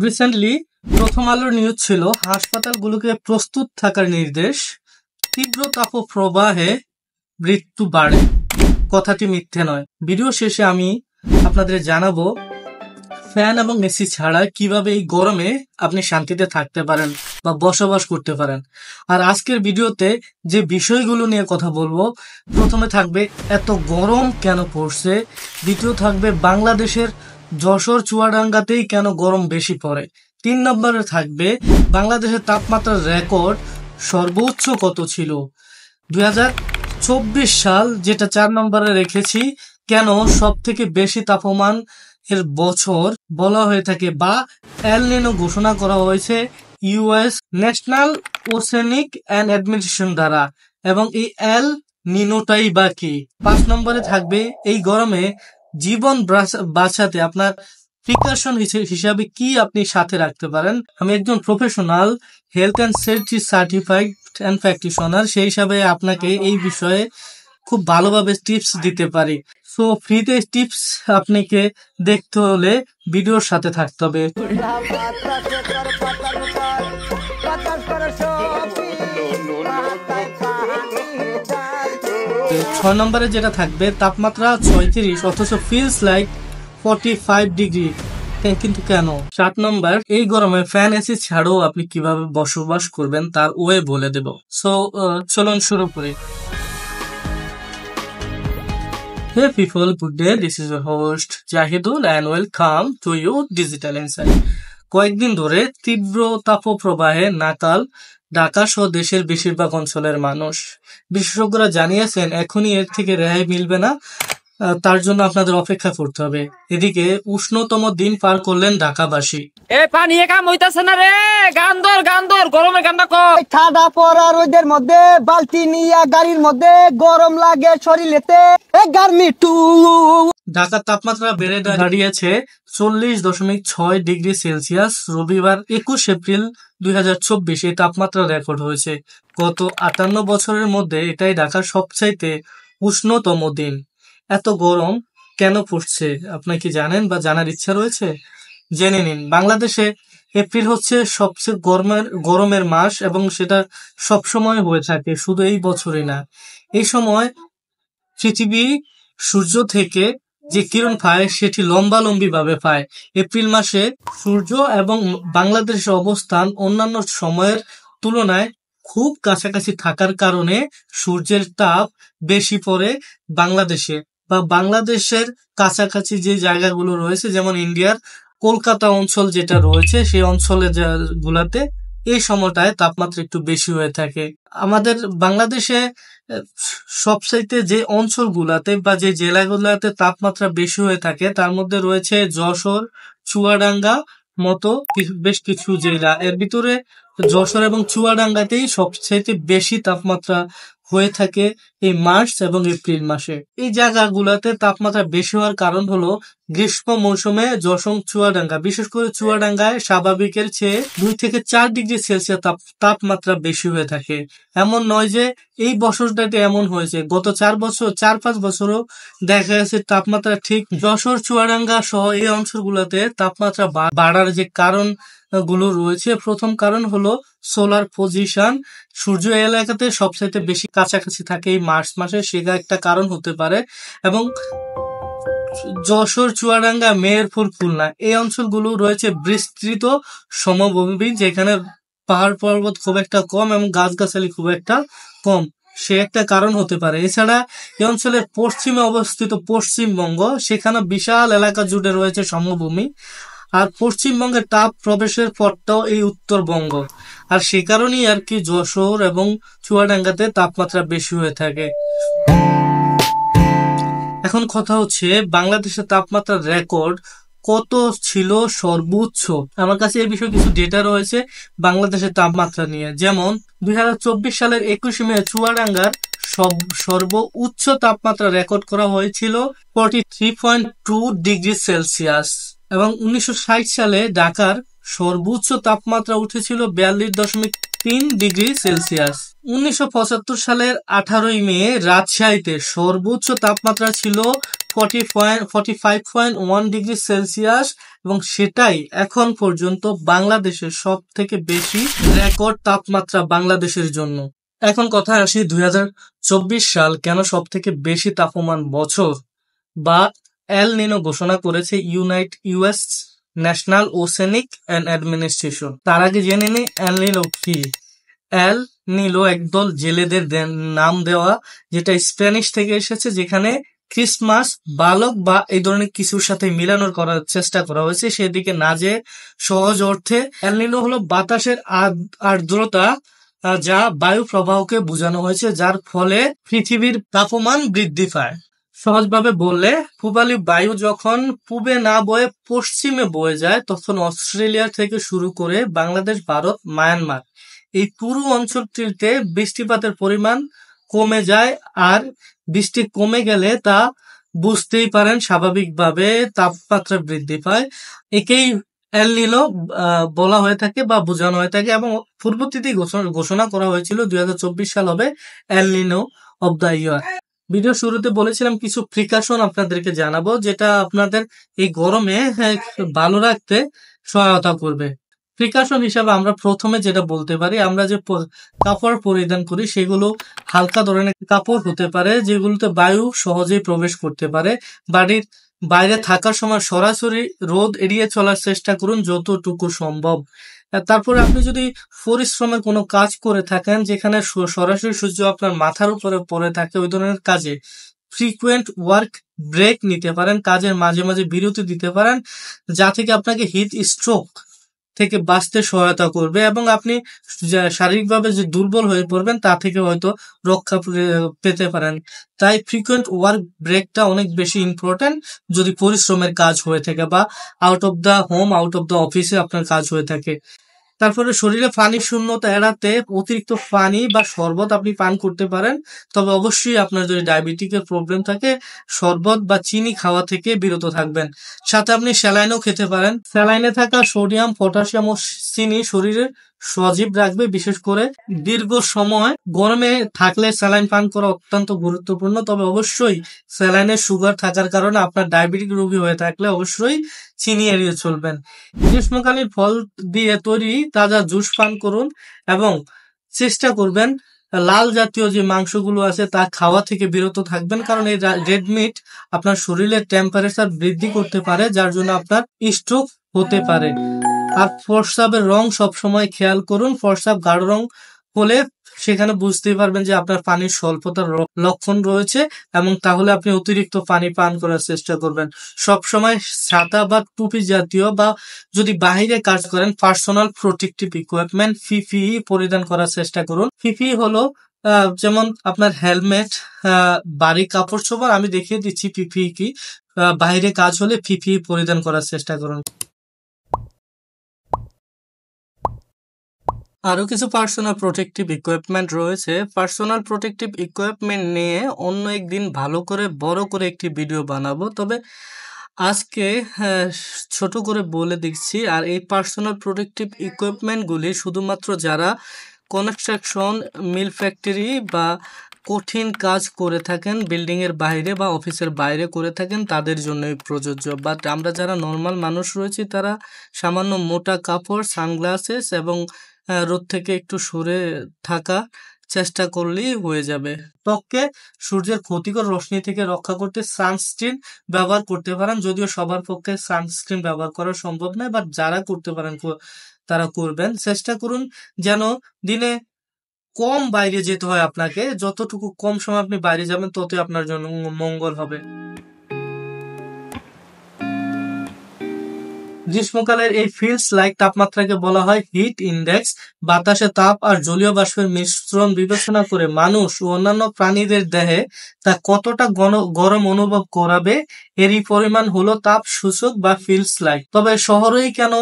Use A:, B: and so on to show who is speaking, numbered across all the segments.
A: Recently প্রথম আলোর news ছিল হাসপাতালগুলোকে প্রস্তুত থাকার নির্দেশ, তীব্র তাপপ্রবাহে মৃত্যু বাড়ে। কথাটি মিথ্যে নয়। ভিডিও শেষে আমি আপনাদের জানাবো ফ্যান এবং এসি ছাড়া কিভাবে এই গরমে আপনি শান্তিতে থাকতে পারেন বা বসবাস করতে পারেন। আর আজকের ভিডিওতে যে বিষয়গুলো নিয়ে কথা বলবো, প্রথমে থাকবে এত গরম কেন পড়ছে, দ্বিতীয় থাকবে বাংলাদেশের যশোর চুয়াডাঙ্গাতেই কেন গরম বেশি পড়ে, 3 নম্বরে থাকবে বাংলাদেশের তাপমাত্রার রেকর্ড সর্বোচ্চ কত ছিল 2024 সাল, যেটা 4 নম্বরে রেখেছি, কেন সব থেকে বেশি তাপমান এর বছর বলা হয়ে থাকে বা এল নিনো ঘোষণা করা হয়েছে US national oceanic and administration দ্বারা, এবং এই এল নিনোটাই বা কি। 5 নম্বরে থাকবে এই গরমে জীবন বাঁচাতে আপনার প্রিকশন হিসাবে কি আপনি সাথে রাখতে পারেন। আমি একজন professional health and safety certified and practitioner, সেই হিসাবে আপনাকে এই বিষয়ে খুব ভালোভাবে টিপস দিতে পারি। সো ফ্রিতে টিপস আপনাকে দেখতে হলে ভিডিওর সাথে থাকতে হবে। 6 নম্বরে যেটা থাকবে তাপমাত্রা 36 অথচ ফিলস লাইক 45 ডিগ্রি, কিন্তু কেন। 7 নম্বর, এই গরমে ফ্যান এসি ছাড়াও আপনি কিভাবে বসবাস করবেন তার ওয়ে বলে দেব। সো চলুন শুরু করি। Hey people, good day. This is your host Jahidul and welcome to you Digital Insight. কয়েকদিন ধরে তীব্র তাপপ্রবাহে নাকাল ঢাকা সহ দেশের বেশিরভাগ অঞ্চলের মানুষ। বিশেষজ্ঞরা জানিয়েছেন এখনই এর থেকে রেহাই মিলবে না, তার জন্য আপনাদের অপেক্ষা করতে হবে। এদিকে উষ্ণতম দিন পার করলেন ঢাকাবাসী।
B: পানি কাম হইতাছে না রে, গান্দর গরমের গান্ডা কই।
C: ঠাডা পড়া রোদের মধ্যে বালতি নিয়া গাড়ির মধ্যে গরম লাগে শরীরেতে, গার্মি টু।
A: ঢাকার তাপমাত্রা বেড়ে দাঁড়িয়েছে 40.6 ডিগ্রি সেলসিয়াস। রবিবার 21 এপ্রিল 2024 এই তাপমাত্রা রেকর্ড হয়েছে। গত 58 বছরের মধ্যে এটাই ঢাকার সবচাইতে উষ্ণতম দিন। এত গরম কেন পড়ছে আপনারা কি জানেন বা জানার ইচ্ছা রয়েছে? জেনে নিন। বাংলাদেশে এপ্রিল হচ্ছে সবচেয়ে গরমের মাস এবং সেটা সবসময় হয়ে থাকে, শুধু এই বছরই না। এই সময় পৃথিবী সূর্য থেকে যে কিরণ পায় সেটি লম্বালম্বি ভাবে পায়। এপ্রিল মাসে সূর্য এবং বাংলাদেশের অবস্থান অন্যান্য সময়ের তুলনায় খুব কাছাকাছি থাকার কারণে সূর্যের তাপ বেশি পড়ে বাংলাদেশে বা বাংলাদেশের কাছাকাছি যে জায়গাগুলো রয়েছে, যেমন ইন্ডিয়ার কলকাতা অঞ্চল যেটা রয়েছে, সেই অঞ্চলে গুলাতে এই সময়টায় তাপমাত্রা একটু বেশি হয়ে থাকে। আমাদের বাংলাদেশে সবচাইতে যে অঞ্চলগুলাতে বা যে জেলাগুলাতে তাপমাত্রা বেশি হয়ে থাকে তার মধ্যে রয়েছে যশোর, চুয়াডাঙ্গা মতো বেশ কিছু জেলা। এর ভিতরে যশোর এবং চুয়াডাঙ্গাতেই সবচাইতে বেশি তাপমাত্রা হয়ে থাকে এই মার্চ এবং এপ্রিল মাসে। এই জায়গাগুলোতে তাপমাত্রা বেশি হওয়ার কারণ হলো গ্রীষ্ম মৌসুমে যশোর চুয়াডাঙ্গা, বিশেষ করে চুয়াডাঙ্গায় স্বাভাবিকের চেয়ে 2 থেকে 4 ডিগ্রি সেলসিয়াস তাপমাত্রা বেশি হয়ে থাকে। এমন নয় যে এই বছরটাতে এমন হয়েছে, গত 4-5 বছরও দেখা গেছে তাপমাত্রা ঠিক যশোর চুয়াডাঙ্গা সহ এই অঞ্চলগুলোতে তাপমাত্রা বাড়ার যে কারণ গুলো রয়েছে, প্রথম কারণ হলো সোলার পজিশন। সূর্য এলাকাতে সবচাইতে বেশি কাছাকাছি থাকে এই মার্চ মাসে, সেটা একটা কারণ হতে পারে। এবং যশোর, চুয়াডাঙ্গা, মেহেরপুর, খুলনা এই অঞ্চলগুলো রয়েছে বিস্তৃত সমভূমি, যেখানে পাহাড় পর্বত খুব একটা কম এবং গাছগাছালি খুব একটা কম, সে একটা কারণ হতে পারে। এছাড়া এই অঞ্চলের পশ্চিমে অবস্থিত পশ্চিমবঙ্গ, সেখানে বিশাল এলাকা জুড়ে রয়েছে সমভূমি, আর পশ্চিমবঙ্গের তাপ প্রবেশের পথটাও এই উত্তরবঙ্গ, আর সে কারণেই আর কি যশোর এবং চুয়াডাঙ্গাতে তাপমাত্রা বেশি হয়ে থাকে। এখন কথা হচ্ছে বাংলাদেশের তাপমাত্রার রেকর্ড কত ছিল সর্বোচ্চ। আমার কাছে এই বিষয়ে কিছু ডেটা রয়েছে বাংলাদেশের তাপমাত্রা নিয়ে। যেমন 2024 সালের 21 মে চুয়াডাঙ্গার সর্বোচ্চ তাপমাত্রা রেকর্ড করা হয়েছিল 43.2 ডিগ্রি সেলসিয়াস, এবং 1960 সালে ঢাকার সর্বোচ্চ তাপমাত্রা উঠেছিল 42.3 3°C। 1975 সালের 18 মে রাজশাহীতে সর্বোচ্চ তাপমাত্রা ছিল 45.1°C এবং সেটাই এখন পর্যন্ত বাংলাদেশের সব থেকে বেশি রেকর্ড তাপমাত্রা বাংলাদেশের জন্য। এখন কথা আসি 2024 সাল কেন সব থেকে বেশি তাপমান বছর বা এল নিনো ঘোষণা করেছে US national oceanic and administration. তার আগে জেনে নিই এল নিনো কি। এল নিনো একদল জেলেদের নাম দেওয়া, যেটা স্প্যানিশ থেকে এসেছে, যেখানে ক্রিসমাস বালক বা এই ধরনের কিছুর সাথে মিলানোর করার চেষ্টা করা হয়েছে, সেদিকে না যে সহজ অর্থে এল নিনো হলো বাতাসের আর্দ্রতা যা বায়ু প্রবাহকে বোঝানো হয়েছে, যার ফলে পৃথিবীর তাপমান বৃদ্ধি পায়। সহজভাবে বললে, পূবালি বায়ু যখন পূবে না বয়ে পশ্চিমে বয়ে যায়, তখন অস্ট্রেলিয়া থেকে শুরু করে বাংলাদেশ, ভারত, মায়ানমার এই পুরো অঞ্চলটিতে বৃষ্টিপাতের পরিমাণ কমে যায়। আর বৃষ্টি কমে গেলে তা বুঝতেই পারেন স্বাভাবিকভাবে তাপমাত্রা বৃদ্ধি পায়। একেই এল নিনো বলা হয়ে থাকে বা বোঝানো হয়ে থাকে এবং পূর্ববর্তীতে ঘোষণা করা হয়েছিল 2024 সাল হবে এল নিনো অব দ্য ইয়ার। ভিডিও শুরুতে বলেছিলাম কিছু প্রিকশন আপনাদেরকে জানাবো, যেটা আপনাদের এই গরমে ভালো রাখতে সহায়তা করবে। প্রিকশন হিসাবে আমরা প্রথমে যেটা বলতে পারি, আমরা যে কাপড় পরিধান করি সেগুলো হালকা ধরনের কাপড় হতে পারে, যেগুলোতে বায়ু সহজেই প্রবেশ করতে পারে। বাড়ির বাইরে থাকার সময় সরাসরি রোদ এড়িয়ে চলার চেষ্টা করুন যতটুকু সম্ভব। তারপরে আপনি যদি পরিশ্রমের কোনো কাজ করে থাকেন, যেখানে সরাসরি সূর্য আপনার মাথার উপরে পড়ে থাকে, ওই ধরনের কাজে ফ্রিকুয়েন্ট ওয়ার্ক ব্রেক নিতে পারেন, কাজের মাঝে মাঝে বিরতি দিতে পারেন, যা থেকে আপনাকে হিট স্ট্রোক থেকে বাঁচতে সহায়তা করবে এবং আপনি শারীরিকভাবে যে দুর্বল হয়ে পড়বেন তা থেকে হয়তো রক্ষা পেতে পারেন। তাই ফ্রিকুয়েন্ট ওয়ার্ক ব্রেকটা অনেক বেশি ইম্পর্টেন্ট যদি পরিশ্রমের কাজ হয়ে থাকে বা out of the home, out of the অফিসে আপনার কাজ হয়ে থাকে। তারপরে শরীরে পানির শূন্যতা এড়াতে অতিরিক্ত পানি বা শরবত আপনি পান করতে পারেন, তবে অবশ্যই আপনার যদি ডায়াবেটিকের প্রবলেম থাকে শরবত বা চিনি খাওয়া থেকে বিরত থাকবেন। সাথে আপনি স্যালাইনও খেতে পারেন। স্যালাইনে থাকা সোডিয়াম, পটাশিয়াম ও চিনি শরীরে সজীব রাখবে। বিশেষ করে দীর্ঘ সময় গরমে থাকলে স্যালাইন পান করা অত্যন্ত গুরুত্বপূর্ণ, তবে অবশ্যই স্যালাইনে সুগার থাকার কারণে আপনার ডায়াবেটিক রোগী হয়ে থাকলে অবশ্যই চিনি এড়িয়ে চলবেন। গ্রীষ্মকালীন ফল দিয়ে তৈরি তাজা জুস পান করুন এবং চেষ্টা করবেন লাল জাতীয় যে মাংসগুলো আছে তা খাওয়া থেকে বিরত থাকবেন, কারণ এই রেড মিট আপনার শরীরের টেম্পারেচার বৃদ্ধি করতে পারে, যার জন্য আপনার স্ট্রোক হতে পারে। আর প্রস্রাবের রং সবসময় খেয়াল করুন। প্রস্রাব গাঢ় রং হলে সেখানে বুঝতেই পারবেন যে আপনার পানির স্বল্পতার লক্ষণ রয়েছে এবং তাহলে আপনি অতিরিক্ত পানি পান করার চেষ্টা করবেন। সবসময় ছাতা বা টুপি জাতীয় বা যদি বাহিরে কাজ করেন পার্সোনাল প্রোটেক্টিভ ইকুইপমেন্ট পিপিই পরিধান করার চেষ্টা করুন। পিপিই হলো যেমন আপনার হেলমেট, বাড়ি কাপড় চোপড়। আমি দেখিয়ে দিচ্ছি পিপিই কি। বাইরে কাজ হলে পিপিই পরিধান করার চেষ্টা করুন। আরো কিছু পার্সোনাল প্রোটেক্টিভ ইকুইপমেন্ট রয়েছে। পার্সোনাল প্রোটেক্টিভ ইকুইপমেন্ট নিয়ে অন্য একদিন ভালো করে বড় করে একটি ভিডিও বানাবো, তবে আজকে ছোট করে বলে দিচ্ছি। আর এই পার্সোনাল প্রোটেক্টিভ ইকুইপমেন্টগুলি শুধুমাত্র যারা কনস্ট্রাকশন, মিল ফ্যাক্টরি বা কঠিন কাজ করে থাকেন, বিল্ডিং এর বাইরে বা অফিসের বাইরে করে থাকেন, তাদের জন্যই প্রযোজ্য। বাট আমরা যারা নর্মাল মানুষ রয়েছি তারা সামান্য মোটা কাপড়, সানগ্লাসেস এবং রোদ থেকে একটু সরে থাকা চেষ্টা করলেই হয়ে যাবে। ত্বককে সূর্যের ক্ষতিকর রশ্মি থেকে রক্ষা করতে সানস্ক্রিন ব্যবহার করতে পারেন, যদিও সবার পক্ষে সানস্ক্রিন ব্যবহার করা সম্ভব নয়, বাট যারা করতে পারেন তারা করবেন। চেষ্টা করুন যেন দিনে কম বাইরে যেতে হয় আপনাকে, যতটুকু কম সময় আপনি বাইরে যাবেন ততই আপনার জন্য মঙ্গল হবে। গ্রীষ্মকালের এই ফিল্ডস লাইক তাপমাত্রাকে বলা হয় হিট ইন্ডেক্স। বাতাসে তাপ আর জলীয় বাষ্পের মিশ্রণ বিবেচনা করে মানুষ ও অন্যান্য প্রাণীদের দেহে তা কতটা গরম অনুভব করাবে এরই পরিমাণ হলো তাপ সূচক বা ফিল্ডস লাইক। তবে শহরেই কেন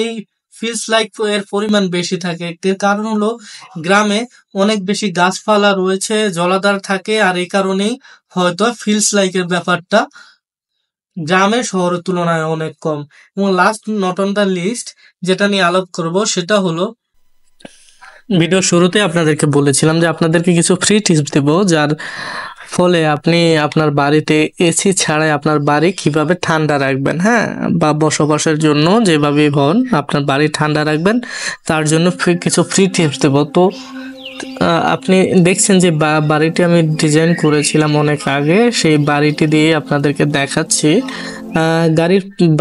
A: এই ফিল্ডস লাইক এর পরিমাণ বেশি থাকে? এর কারণ হলো গ্রামে অনেক বেশি গাছপালা রয়েছে, জলাধার থাকে, আর এই কারণেই হয়তো ফিল্ডস লাইক এর ব্যাপারটা গ্রামে শহরের তুলনায় অনেক কম। এবং last not on the list যেটা নিয়ে আলোপ করব সেটা হলো ভিডিও শুরুতে আপনাদেরকে বলেছিলাম যে আপনাদেরকে কিছু ফ্রি টিপস দেব, যার ফলে আপনি আপনার বাড়িতে এসি ছাড়াই আপনার বাড়ি কিভাবে ঠান্ডা রাখবেন, হ্যাঁ, বা বসবাসের জন্য যেভাবেই হন আপনার বাড়ি ঠান্ডা রাখবেন তার জন্য কিছু ফ্রি টিপস দেব। তো আপনি দেখছেন যে বাড়িটি আমি ডিজাইন করেছিলাম অনেক আগে, সেই বাড়িটি দিয়ে আপনাদেরকে দেখাচ্ছি।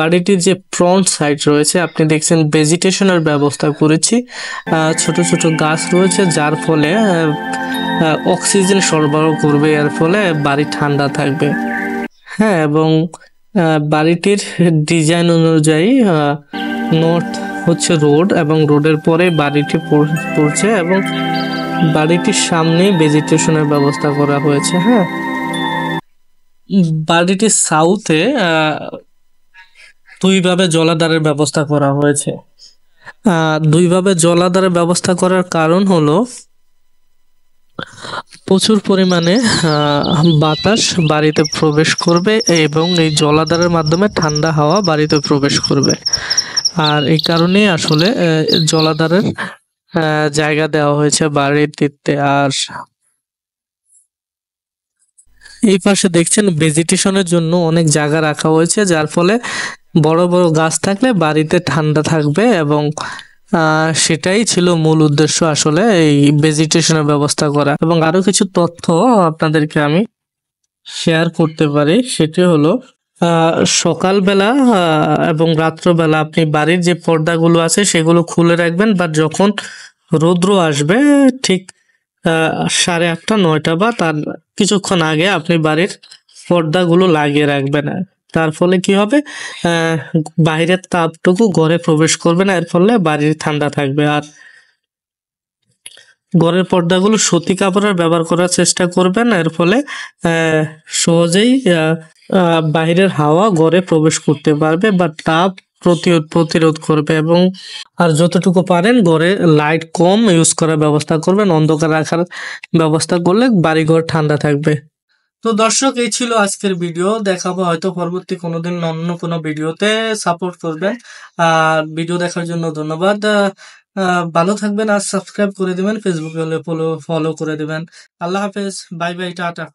A: বাড়িটির যে ফ্রন্ট সাইড রয়েছে আপনি দেখছেন ভেজিটেশনের ব্যবস্থা করেছি। ছোট ছোট গাছ রয়েছে যার ফলে অক্সিজেন সরবরাহ করবে, এর ফলে বাড়ি ঠান্ডা থাকবে। হ্যাঁ, এবং বাড়িটির ডিজাইন অনুযায়ী নর্থ হচ্ছে রোড এবং রোডের পরে বাড়িটি পড়ছে এবং বাড়িটির সামনে ভেজিটেশনের ব্যবস্থা করা হয়েছে। হ্যাঁ, বাড়িটির সাউথে দুইভাবে জলাধারের ব্যবস্থা করা হয়েছে। দুইভাবে জলাধারের ব্যবস্থা করার কারণ হলো প্রচুর পরিমাণে বাতাস বাড়িতে প্রবেশ করবে এবং এই জলাধারের মাধ্যমে ঠান্ডা হাওয়া বাড়িতে প্রবেশ করবে। আর এই কারণেই আসলে জলাধারের জায়গা দেওয়া হয়েছে বাড়িটিতে। আর এই পাশে দেখছেন ভেজিটেশনের জন্য অনেক জায়গা রাখা হয়েছে, যার ফলে বড় বড় গাছ থাকলে বাড়িতে ঠান্ডা থাকবে এবং সেটাই ছিল মূল উদ্দেশ্য আসলে এই ভেজিটেশনের ব্যবস্থা করা। এবং আরো কিছু তথ্য আপনাদেরকে আমি শেয়ার করতে পারি, সেটি হলো সকালবেলা এবং রাত্রবেলা আপনি বাড়ির যে পর্দাগুলো আছে সেগুলো খুলে রাখবেন, বা যখন রৌদ্র আসবে ঠিক 8:30 9টা বা তার কিছুক্ষণ আগে আপনি বাড়ির পর্দাগুলো লাগিয়ে রাখবেন। তার ফলে কি হবে, বাইরের তাপটুকু ঘরে প্রবেশ করবে না, এর ফলে বাড়ির ঠান্ডা থাকবে। আর ঘরের পর্দাগুলো সুতি কাপড়ের ব্যবহার করার চেষ্টা করবেন, এর ফলে সহজেই বাইরের হাওয়া ঘরে প্রবেশ করতে পারবে বা তাপ প্রতিরোধ করবে। এবং আর যতটুকু পারেন ঘরে লাইট কম ইউজ করার ব্যবস্থা করবেন, অন্ধকার রাখার ব্যবস্থা করলে বাড়িঘর ঠান্ডা থাকবে। তো দর্শক, এই ছিল আজকের ভিডিও। দেখাবো হয়তো পরবর্তী কোনোদিন অন্য কোনো ভিডিওতে। সাপোর্ট করবেন। আর ভিডিও দেখার জন্য ধন্যবাদ। ভালো থাকবেন আর সাবস্ক্রাইব করে দিবেন, ফেসবুকে হলে ফলো করে দিবেন। আল্লাহ হাফেজ, বাই বাই, টাটা।